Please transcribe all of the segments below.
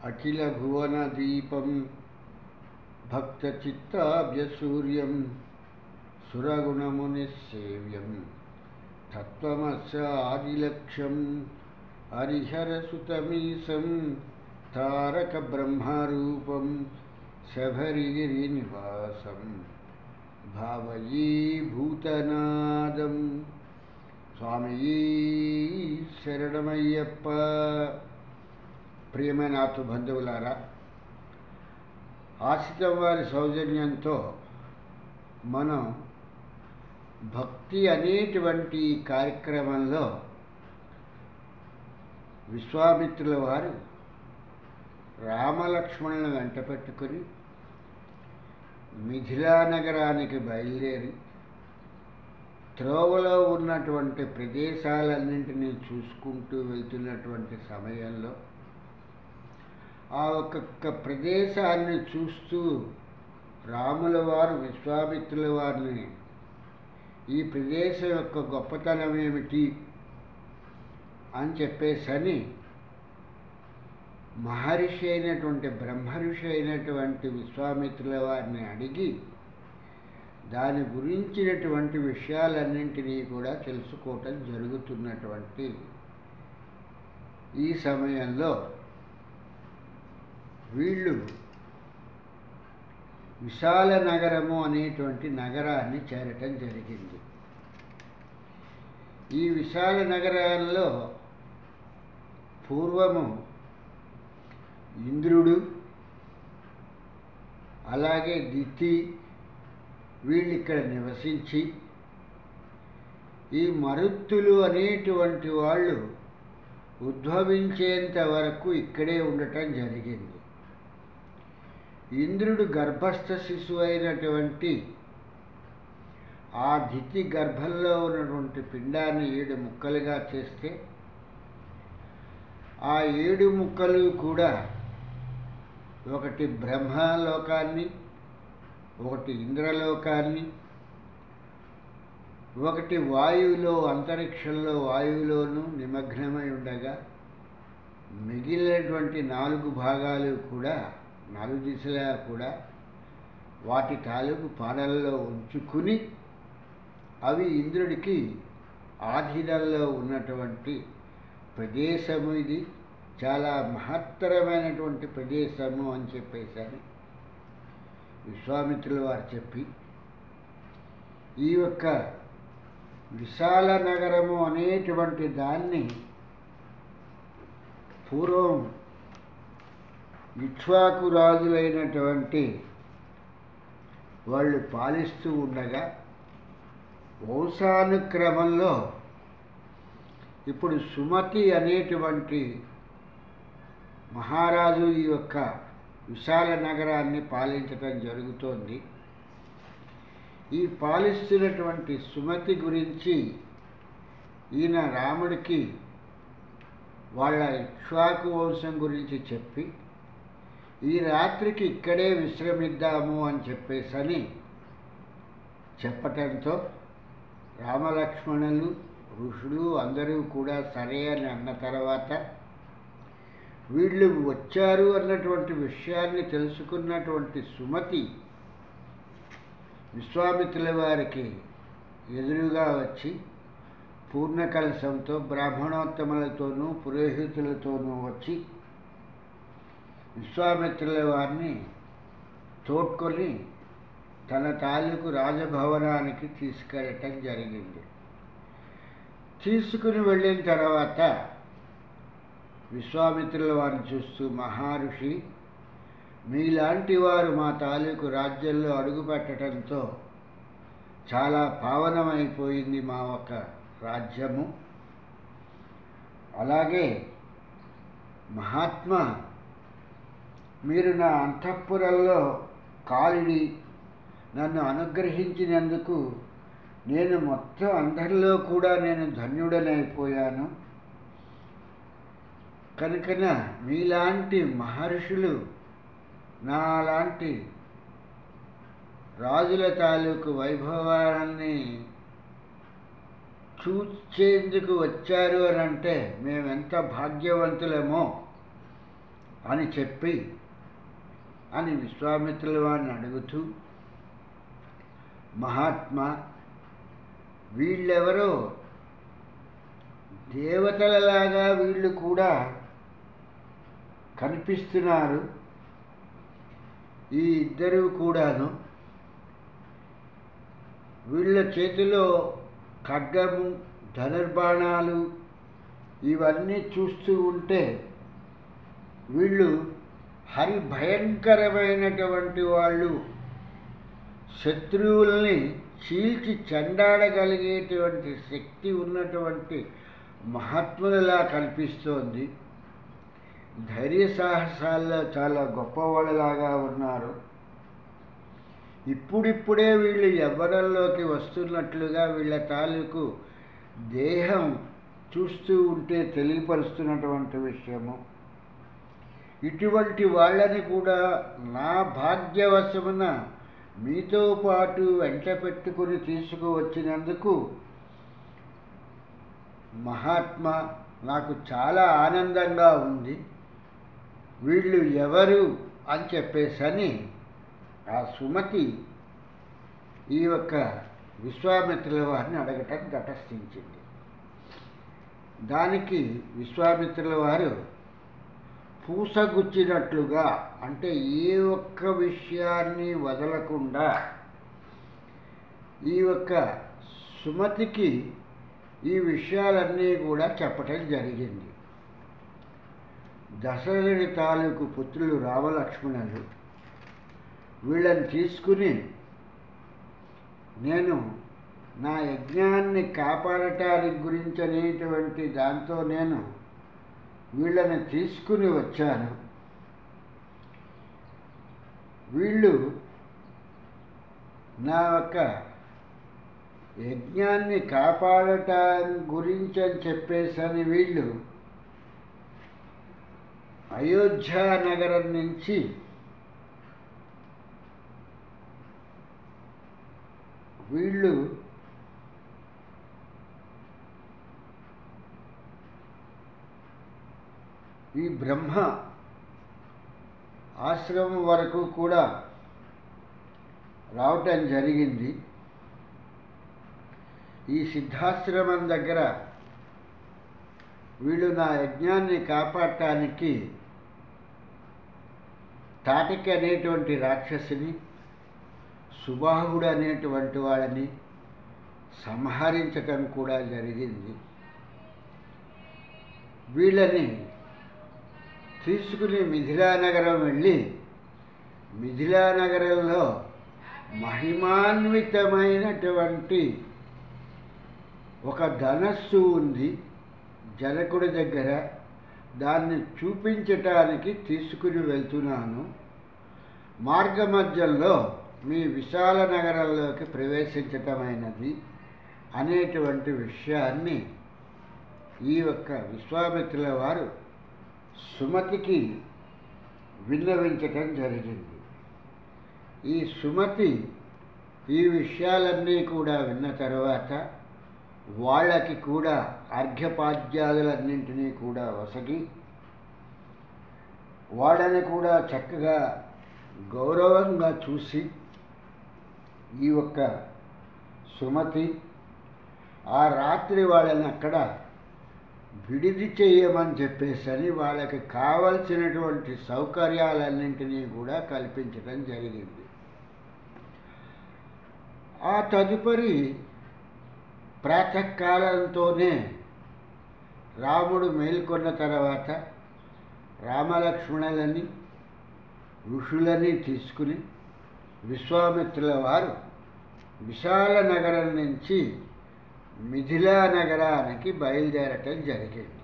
అఖిల భువన దీపం భక్తచిత్తాభ్యసూర్యం సురగుణమునిసేవ్యం తత్వమస్యాదిలక్ష్యం హరిహరసుతమీశం తారక బ్రహ్మరూపం శబరిగిరినివాసం భావయీ భూతనాదం. స్వామియీ శరణమయ్యప్ప. ప్రియమైన ఆతు బంధువులారా, ఆశ్రితం వారి సౌజన్యంతో మనం భక్తి అనేటువంటి కార్యక్రమంలో విశ్వామిత్రుల వారు రామలక్ష్మణులను వెంట పెట్టుకుని మిథిలా నగరానికి బయలుదేరి త్రోవలో ఉన్నటువంటి ప్రదేశాలన్నింటినీ చూసుకుంటూ వెళ్తున్నటువంటి సమయంలో ఆ ఒక్కొక్క ప్రదేశాన్ని చూస్తూ రాముల వారు విశ్వామిత్రుల వారిని ఈ ప్రదేశం యొక్క గొప్పతనం ఏమిటి అని చెప్పేసని మహర్షి అయినటువంటి బ్రహ్మర్షి అయినటువంటి విశ్వామిత్రుల వారిని అడిగి దాని గురించినటువంటి విషయాలన్నింటినీ కూడా తెలుసుకోవటం జరుగుతున్నటువంటి ఈ సమయంలో వీళ్ళు విశాల నగరము అనేటువంటి నగరాన్ని చేరటం జరిగింది. ఈ విశాల నగరాల్లో పూర్వము ఇంద్రుడు అలాగే దితి వీళ్ళు ఇక్కడ నివసించి ఈ మరుత్తులు అనేటువంటి వాళ్ళు ఉద్భవించేంత వరకు ఇక్కడే ఉండటం జరిగింది. ఇంద్రుడు గర్భస్థ శిశువు అయినటువంటి ఆ దితి గర్భంలో ఉన్నటువంటి పిండాన్ని 7 ముక్కలుగా చేస్తే ఆ 7 ముక్కలు కూడా ఒకటి బ్రహ్మలోకాన్ని, ఒకటి ఇంద్రలోకాన్ని, ఒకటి వాయువులో అంతరిక్షంలో వాయువులోనూ నిమగ్నమై ఉండగా మిగిలినటువంటి 4 భాగాలు కూడా 4 దిశలా కూడా వాటి తాలూకు పాలనలో ఉంచుకుని అవి ఇంద్రుడికి ఆధీనంలో ఉన్నటువంటి ప్రదేశము. ఇది చాలా మహత్తరమైనటువంటి ప్రదేశము అని చెప్పేసరి విశ్వామిత్రుల వారు చెప్పి ఈ యొక్క విశాల నగరము అనేటువంటి దాన్ని పూర్వం ఇక్ష్వాకు రాజులైనటువంటి వాళ్ళు పాలిస్తూ ఉండగా వంశానుక్రమంలో ఇప్పుడు సుమతి అనేటువంటి మహారాజు ఈ యొక్క విశాల నగరాన్ని పాలించటం జరుగుతోంది. ఈ పాలిస్తున్నటువంటి సుమతి గురించి ఈయన రాముడికి వాళ్ళ ఇక్ష్వాకు వంశం గురించి చెప్పి ఈ రాత్రికి ఇక్కడే విశ్రమిద్దాము అని చెప్పేసని చెప్పటంతో రామలక్ష్మణులు ఋషులు అందరూ కూడా సరే అని అన్న తర్వాత వీళ్ళు వచ్చారు అన్నటువంటి విషయాన్ని తెలుసుకున్నటువంటి సుమతి విశ్వామిత్రుల వారికి ఎదురుగా వచ్చి పూర్ణ కలశంతో బ్రాహ్మణోత్తములతోనూ పురోహితులతోనూ వచ్చి విశ్వామిత్రుల వారిని తోడ్కొని తన తాలూకు రాజభవనానికి తీసుకెళ్ళటం జరిగింది. తీసుకుని వెళ్ళిన తర్వాత విశ్వామిత్రుల వారిని చూస్తూ, మహర్షి, మీలాంటి వారు మా తాలూకు రాజ్యంలో అడుగుపెట్టడంతో చాలా పావనమైపోయింది మా ఒక రాజ్యము. అలాగే మహాత్మా, మీరు నా అంతఃపురంలో కాలిడి నన్ను అనుగ్రహించినందుకు నేను మొత్తం అందరిలో కూడా నేను ధన్యుడనైపోయాను. కనుకన మీలాంటి మహర్షులు నాలాంటి రాజుల తాలూకు వైభవాన్ని చూచేందుకు వచ్చారు అని అంటే మేమెంత భాగ్యవంతులమో అని చెప్పి అని విశ్వామిత్రుల వారిని అడుగుతూ, మహాత్మా, వీళ్ళెవరో దేవతలలాగా వీళ్ళు కూడా కనిపిస్తున్నారు. ఈ ఇద్దరు కూడాను వీళ్ళ చేతిలో ఖడ్గము, ధనుర్బాణాలు ఇవన్నీ చూస్తూ ఉంటే వీళ్ళు హరి భయంకరమైనటువంటి వాళ్ళు, శత్రువుల్ని చీల్చి చెండాడగలిగేటువంటి శక్తి ఉన్నటువంటి మహాత్ములలా కనిపిస్తోంది. ధైర్య సాహసాల్లో చాలా గొప్పవాళ్ళలాగా ఉన్నారు. ఇప్పుడిప్పుడే వీళ్ళు యవ్వనంలోకి వస్తున్నట్లుగా వీళ్ళ తాలూకు దేహం చూస్తూ ఉంటే తెలియపరుస్తున్నటువంటి విషయము. ఇటువంటి వాళ్ళని కూడా నా భాగ్యవశమున మీతో పాటు వెంట పెట్టుకుని తీసుకువచ్చినందుకు మహాత్మా నాకు చాలా ఆనందంగా ఉంది. వీళ్ళు ఎవరు అని చెప్పేసని ఆ సుమతి ఈ యొక్క విశ్వామిత్రుల వారిని అడగటం తటస్థించింది. దానికి విశ్వామిత్రుల వారు పూసగుచ్చినట్లుగా, అంటే ఏ ఒక్క విషయాన్ని వదలకుండా ఈ యొక్క సుమతికి ఈ విషయాలన్నీ కూడా చెప్పటం జరిగింది. దశరథుడి తాలూకు పుత్రులు రామలక్ష్మణులు వీళ్ళని తీసుకుని నేను నా యజ్ఞాన్ని కాపాడటానికి గురించి అనేటువంటి దాంతో నేను వీళ్ళని తీసుకుని వచ్చాను. వీళ్ళు నా యొక్క యజ్ఞాన్ని కాపాడటానికి గురించి అని చెప్పేసని వీళ్ళు అయోధ్య నగరం నుంచి వీళ్ళు ఈ బ్రహ్మ ఆశ్రమం వరకు కూడా రావటం జరిగింది. ఈ సిద్ధాశ్రమం దగ్గర వీళ్ళు నా యజ్ఞాన్ని కాపాడటానికి తాటకి అనేటువంటి రాక్షసిని, సుబాహుడు అనేటువంటి వాళ్ళని సంహరించటం కూడా జరిగింది. వీళ్ళని తీసుకుని మిథిలానగరం వెళ్ళి, మిథిలానగరంలో మహిమాన్వితమైనటువంటి ఒక ధనస్సు ఉంది జనకుడి దగ్గర, దాన్ని చూపించటానికి తీసుకుని వెళ్తున్నాను. మార్గమధ్యంలో మీ విశాల నగరంలోకి ప్రవేశించటమైనది అనేటువంటి విషయాన్ని ఈ యొక్క విశ్వామిత్రుల వారు సుమతికి విన్నవించటం జరిగింది. ఈ సుమతి ఈ విషయాలన్నీ కూడా విన్న తర్వాత వాళ్ళకి కూడా అర్ఘ్యపాద్యాదులన్నింటినీ కూడా వసగి వాళ్ళని కూడా చక్కగా గౌరవంగా చూసి ఈ యొక్క సుమతి ఆ రాత్రి వాళ్ళని అక్కడ విడిది చేయమని చెప్పేసని వాళ్ళకి కావలసినటువంటి సౌకర్యాలన్నింటినీ కూడా కల్పించడం జరిగింది. ఆ తదుపరి ప్రాతకాలంతోనే రాముడు మేల్కొన్న తర్వాత రామలక్ష్మణులని ఋషులని తీసుకుని విశ్వామిత్రుల వారు విశాల నగరం నుంచి మిథిలా నగరానికి బయలుదేరటం జరిగింది.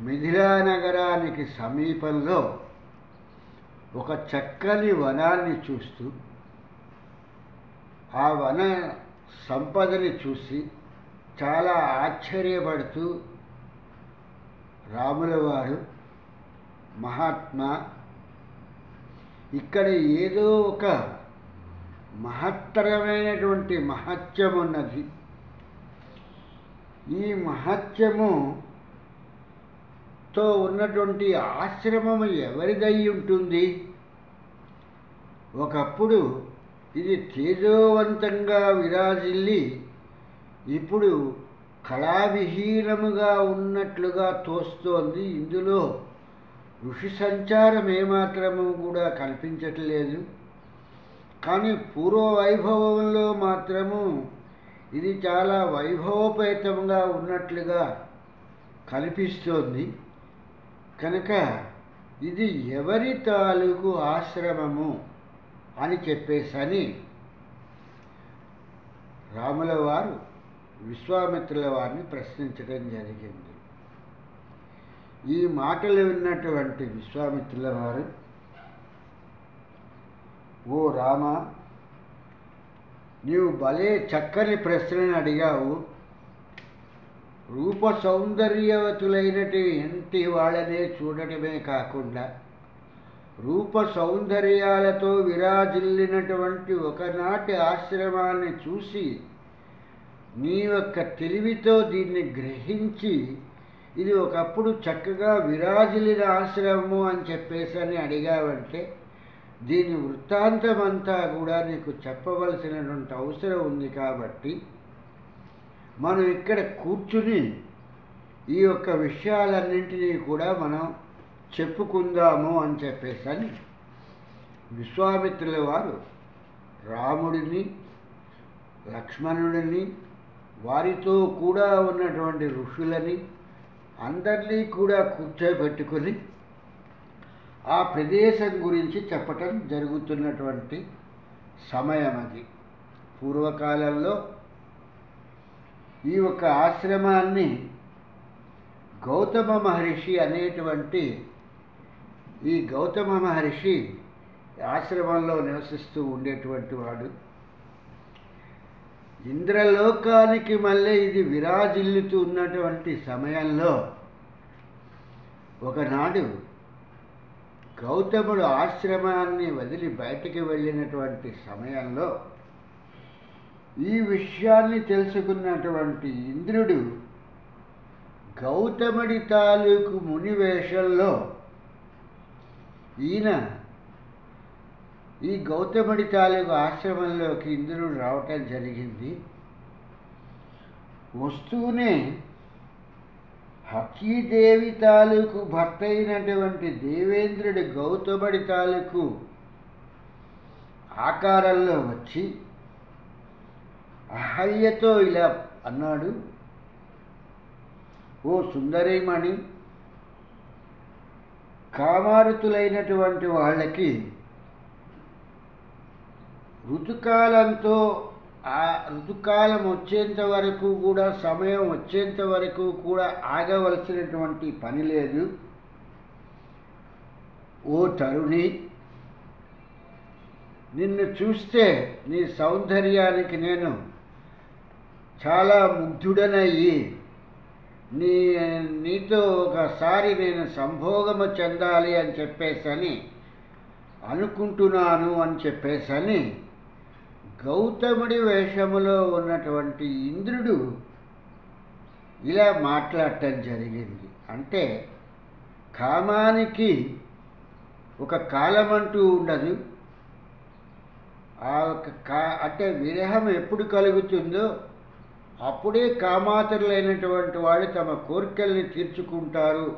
మిథిలా నగరానికి సమీపంలో ఒక చక్కని వనాన్ని చూస్తూ ఆ వన సంపదని చూసి చాలా ఆశ్చర్యపడుతూ రాముల వారు, మహాత్మా, ఇక్కడ ఏదో ఒక మహత్తరమైనటువంటి మహత్యం ఉన్నది. ఈ మహత్యముతో తో ఉన్నటువంటి ఆశ్రమం ఎవరిదై ఉంటుంది? ఒకప్పుడు ఇది తేజోవంతంగా విరాజిల్లి ఇప్పుడు కళావిహీనముగా ఉన్నట్లుగా తోస్తోంది. ఇందులో ఋషి సంచారం ఏమాత్రము కూడా కనిపించట్లేదు. కానీ పూర్వ వైభవంలో మాత్రము ఇది చాలా వైభవోపేతంగా ఉన్నట్లుగా కనిపిస్తోంది. కనుక ఇది ఎవరి తాలూకు ఆశ్రమము అని చెప్పేసని రాముల వారు విశ్వామిత్రుల వారిని ప్రశ్నించడం జరిగింది. ఈ మాటలు విన్నటువంటి విశ్వామిత్రుల వారు, ఓ రామ, నీవు భలే చక్కని ప్రశ్నను అడిగావు. రూప సౌందర్యవతులైనటువంటి వాళ్ళనే చూడటమే కాకుండా రూప సౌందర్యాలతో విరాజిల్లినటువంటి ఒకనాటి ఆశ్రమాన్ని చూసి నీ యొక్క తెలివితో దీన్ని గ్రహించి ఇది ఒకప్పుడు చక్కగా విరాజిల్లిన ఆశ్రమము అని చెప్పేసని అడిగావంటే దీని వృత్తాంతమంతా కూడా నీకు చెప్పవలసినటువంటి అవసరం ఉంది. కాబట్టి మనం ఇక్కడ కూర్చుని ఈ యొక్క విషయాలన్నింటినీ కూడా మనం చెప్పుకుందాము అని చెప్పేసని విశ్వామిత్రుల వారు రాముడిని, లక్ష్మణుడిని, వారితో కూడా ఉన్నటువంటి ఋషులని అందరినీ కూడా కూర్చోబెట్టుకుని ఆ ప్రదేశం గురించి చెప్పటం జరుగుతున్నటువంటి సమయం అది. పూర్వకాలంలో ఈ యొక్క ఆశ్రమాన్ని గౌతమ మహర్షి అనేటువంటి ఈ గౌతమ మహర్షి ఆశ్రమంలో నివసిస్తూ ఉండేటువంటి వాడు. ఇంద్రలోకానికి మళ్ళీ ఇది విరాజిల్లుతూ ఉన్నటువంటి సమయంలో ఒకనాడు గౌతముడు ఆశ్రమాన్ని వదిలి బయటికి వెళ్ళినటువంటి సమయంలో ఈ విషయాన్ని తెలుసుకున్నటువంటి ఇంద్రుడు గౌతముడి తాలూకు మునివేషంలో ఈయన ఈ గౌతముడి తాలూకు ఆశ్రమంలోకి ఇంద్రుడు రావటం జరిగింది. వస్తూనే హకీదేవి తాలూకు భర్త అయినటువంటి దేవేంద్రుడి గౌతముడి తాలూకు ఆకారంలో వచ్చి అహల్యతో ఇలా అన్నాడు, ఓ సుందరీమణి, కామారుతులైనటువంటి వాళ్ళకి ఋతుకాలంతో ఆ ఋతుకాలం వచ్చేంత వరకు కూడా, సమయం వచ్చేంత వరకు కూడా ఆగవలసినటువంటి పని లేదు. ఓ తరుణి, నిన్ను చూస్తే నీ సౌందర్యానికి నేను చాలా ముగ్ధుడనయ్యి నీతో ఒకసారి నేను సంభోగము చెందాలి అని చెప్పేసని అనుకుంటున్నాను అని చెప్పేసని గౌతముడి వేషములో ఉన్నటువంటి ఇంద్రుడు ఇలా మాట్లాడటం జరిగింది. అంటే కామానికి ఒక కాలం అంటూ ఉండదు. అంటే విరహం ఎప్పుడు కలుగుతుందో అప్పుడే కామాతులైనటువంటి వాళ్ళు తమ కోరికల్ని తీర్చుకుంటారు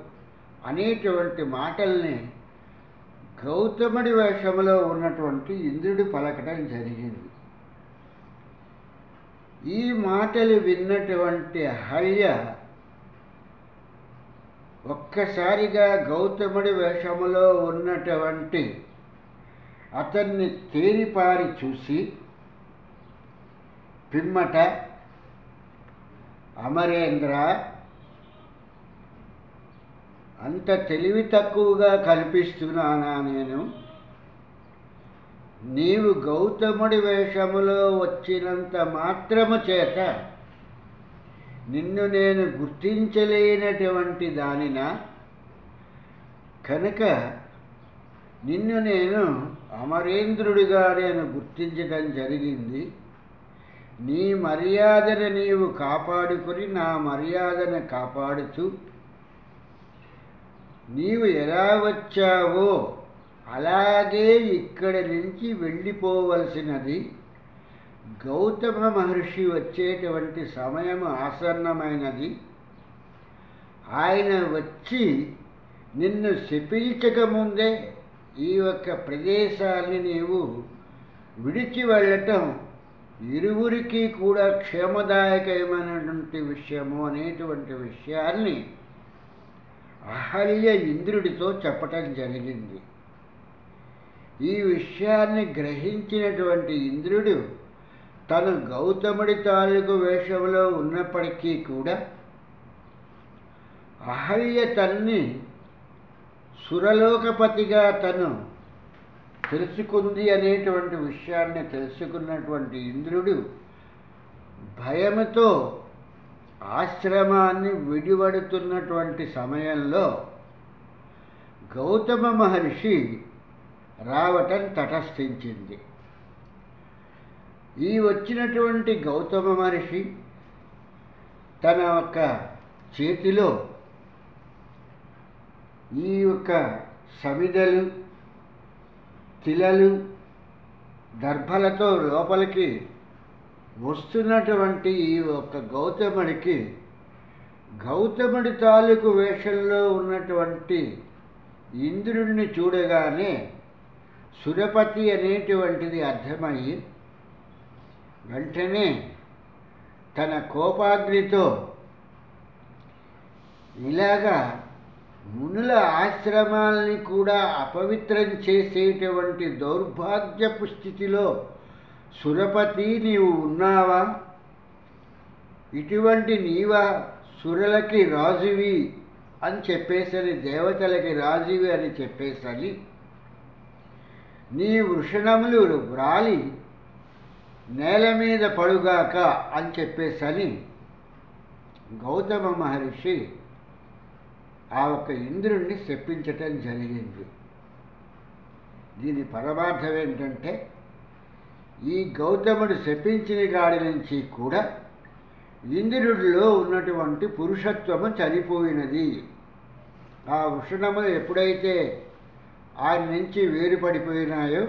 అనేటువంటి మాటల్ని గౌతముడి వేషములో ఉన్నటువంటి ఇంద్రుడు పలకటం జరిగింది. ఈ మాటలు విన్నటువంటి అహల్య ఒక్కసారిగా గౌతముడి వేషములో ఉన్నటువంటి అతన్ని తేరిపారి చూసి, పిమ్మట, అమరేంద్ర, అంత తెలివి తక్కువగా కనిపిస్తున్నానా నేను? నీవు గౌతముడి వేషములో వచ్చినంత మాత్రము చేత నిన్ను నేను గుర్తించలేనటువంటి దానినా? కనుక నిన్ను నేను అమరేంద్రుడిగా నేను గుర్తించడం జరిగింది. నీ మర్యాదను నీవు కాపాడుకొని నా మర్యాదను కాపాడుతూ నీవు ఎలా వచ్చావో అలాగే ఇక్కడి నుంచి వెళ్ళిపోవలసినది. గౌతమ మహర్షి వచ్చేటువంటి సమయం ఆసన్నమైనది. ఆయన వచ్చి నిన్ను శపించకముందే ఈ యొక్క ప్రదేశాన్ని నీవు విడిచి వెళ్ళటం ఇరువురికి కూడా క్షేమదాయకమైనటువంటి విషయము అనేటువంటి విషయాన్ని అహల్య ఇంద్రుడితో చెప్పటం జరిగింది. ఈ విషయాన్ని గ్రహించినటువంటి ఇంద్రుడు తను గౌతముడి తాలూకు వేషంలో ఉన్నప్పటికీ కూడా అహల్య తన్ని సురలోకపతిగా తను తెలుసుకుంది అనేటువంటి విషయాన్ని తెలుసుకున్నటువంటి ఇంద్రుడు భయముతో ఆశ్రమాన్ని విడివడుతున్నటువంటి సమయంలో గౌతమ మహర్షి రావటం తటస్థించింది. ఈ వచ్చినటువంటి గౌతమ మహర్షి తన యొక్క చేతిలో ఈ యొక్క సమిదలు తిలలు దర్భలతో లోపలికి వస్తున్నటువంటి ఈ యొక్క గౌతముడికి గౌతముడి తాలూకు వేషంలో ఉన్నటువంటి ఇంద్రుడిని చూడగానే సురపతి అనేటువంటిది అర్థమయ్యి వెంటనే తన కోపాగ్నితో ఇలాగా మునుల ఆశ్రమాల్ని కూడా అపవిత్రం చేసేటువంటి దౌర్భాగ్యపు స్థితిలో సురపతి నీవు ఉన్నావా? ఇటువంటి నీవా సురలకి రాజువి అని చెప్పేసరి, దేవతలకి రాజువి అని చెప్పేసరి నీ వృషణములు వ్రాలి నేల మీద పడుగాక అని చెప్పేసని గౌతమ మహర్షి ఆ ఒక్క ఇంద్రుణ్ణి శపించటం జరిగింది. దీని పరమార్థం ఏంటంటే ఈ గౌతముడు శపించిన కాడి నుంచి కూడా ఇంద్రుడిలో ఉన్నటువంటి పురుషత్వము చనిపోయినది. ఆ వృషణములు ఎప్పుడైతే ఆయన నుంచి వేరుపడిపోయినాయో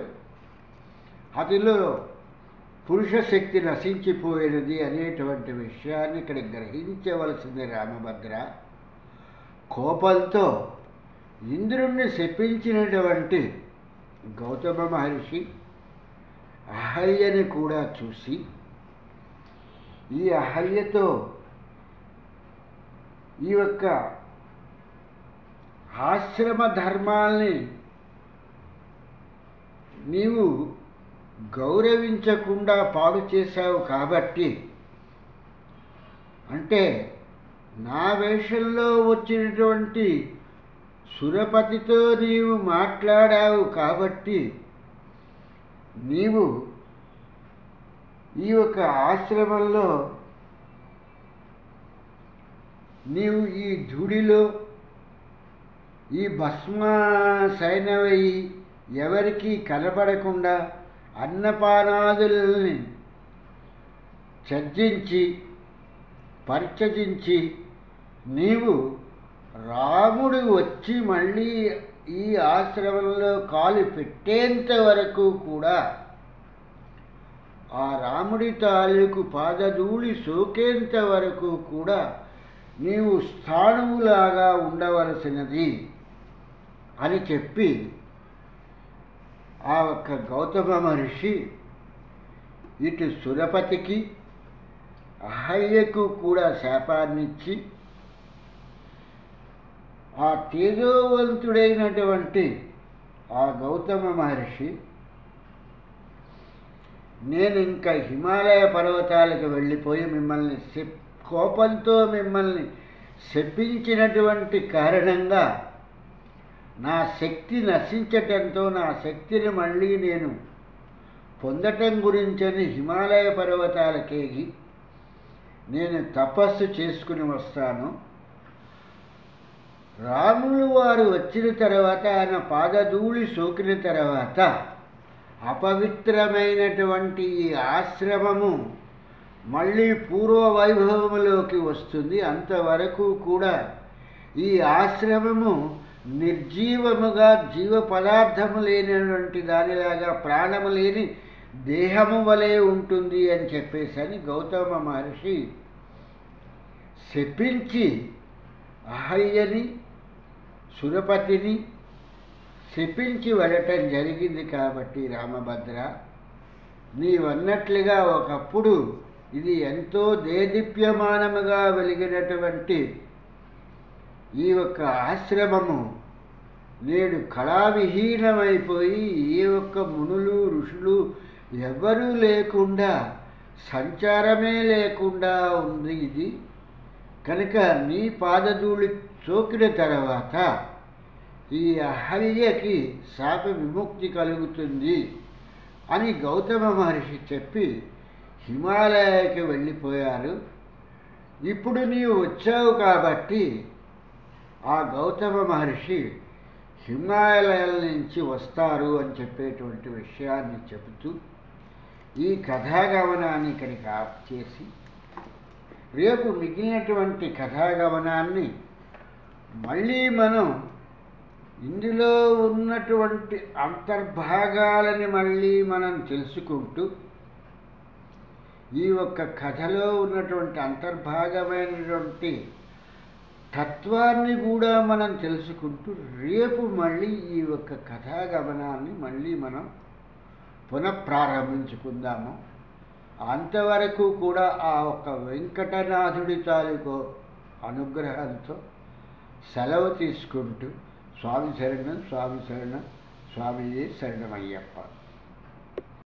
అతిలో పురుష శక్తి నశించిపోయినది అనేటువంటి విషయాన్ని ఇక్కడ గ్రహించవలసింది రామభద్ర. కోపంతో ఇంద్రుణ్ణి శపించినటువంటి గౌతమ మహర్షి అహల్యని కూడా చూసి ఈ అహల్యతో ఈ యొక్క ఆశ్రమ ధర్మాల్ని నీవు గౌరవించకుండా పాడు చేశావు కాబట్టి, అంటే నా వేషంలో వచ్చినటువంటి సురపతితో నీవు మాట్లాడావు కాబట్టి నీవు ఈ యొక్క ఆశ్రమంలో నీవు ఈ ధూళిలో ఈ భస్మశయనమై ఎవరికీ కనబడకుండా అన్నపానాదులని త్యజించి పరిత్యజించి నీవు రాముడు వచ్చి మళ్ళీ ఈ ఆశ్రమంలో కాలు పెట్టేంత వరకు కూడా ఆ రాముడి తాలూకు పాదధూళి సోకేంత వరకు కూడా నీవు స్థాణువులాగా ఉండవలసినది అని చెప్పి ఆ ఒక్క గౌతమ మహర్షి ఇటు సురపతికి అహల్యకు కూడా శాపాన్నిచ్చి ఆ తేజోవంతుడైనటువంటి ఆ గౌతమ మహర్షి నేను ఇంకా హిమాలయ పర్వతాలకు వెళ్ళిపోయి మిమ్మల్ని కోపంతో మిమ్మల్ని శపించినటువంటి కారణంగా నా శక్తి నశించటంతో నా శక్తిని మళ్ళీ నేను పొందటం గురించని హిమాలయ పర్వతాలకేగి నేను తపస్సు చేసుకుని వస్తాను. రాములు వారు వచ్చిన తర్వాత ఆయన పాదధూళి సోకిన తర్వాత అపవిత్రమైనటువంటి ఈ ఆశ్రమము మళ్ళీ పూర్వ వైభవములోకి వస్తుంది. అంతవరకు కూడా ఈ ఆశ్రమము నిర్జీవముగా జీవ పదార్థము లేనటువంటి దానిలాగా ప్రాణము లేని దేహము వలె ఉంటుంది అని చెప్పేసని గౌతమ మహర్షి శపించి అహల్యని సురపతిని శపించి వెళ్ళటం జరిగింది. కాబట్టి రామభద్ర, నీవన్నట్లుగా ఒకప్పుడు ఇది ఎంతో దేదీప్యమానముగా వెలిగినటువంటి ఈ ఒక్క ఆశ్రమము నేడు కళావిహీనమైపోయి ఏ ఒక్క మునులు ఋషులు ఎవరూ లేకుండా సంచారమే లేకుండా ఉంది ఇది. కనుక నీ పాదధూళి సోకిన తర్వాత ఈ అహల్యకి శాప విముక్తి కలుగుతుంది అని గౌతమ మహర్షి చెప్పి హిమాలయానికి వెళ్ళిపోయారు. ఇప్పుడు నీవు వచ్చావు కాబట్టి ఆ గౌతమ మహర్షి హిమాలయాల నుంచి వస్తారు అని చెప్పేటువంటి విషయాన్ని చెబుతూ ఈ కథాగమనాన్ని ఇక్కడికి ఆప్ చేసి రేపు మిగిలినటువంటి కథాగమనాన్ని మళ్ళీ మనం ఇందులో ఉన్నటువంటి అంతర్భాగాలని మళ్ళీ మనం తెలుసుకుంటూ ఈ ఒక్క కథలో ఉన్నటువంటి అంతర్భాగమైనటువంటి తత్వాన్ని కూడా మనం తెలుసుకుంటూ రేపు మళ్ళీ ఈ ఒక్క కథాగమనాన్ని మళ్ళీ మనం పునఃప్రారంభించుకుందాము. అంతవరకు కూడా ఆ ఒక్క వెంకటనాథుడి తాలూకు అనుగ్రహంతో సెలవు తీసుకుంటూ స్వామి శరణం, స్వామి శరణం, స్వామియే శరణమయ్యప్ప.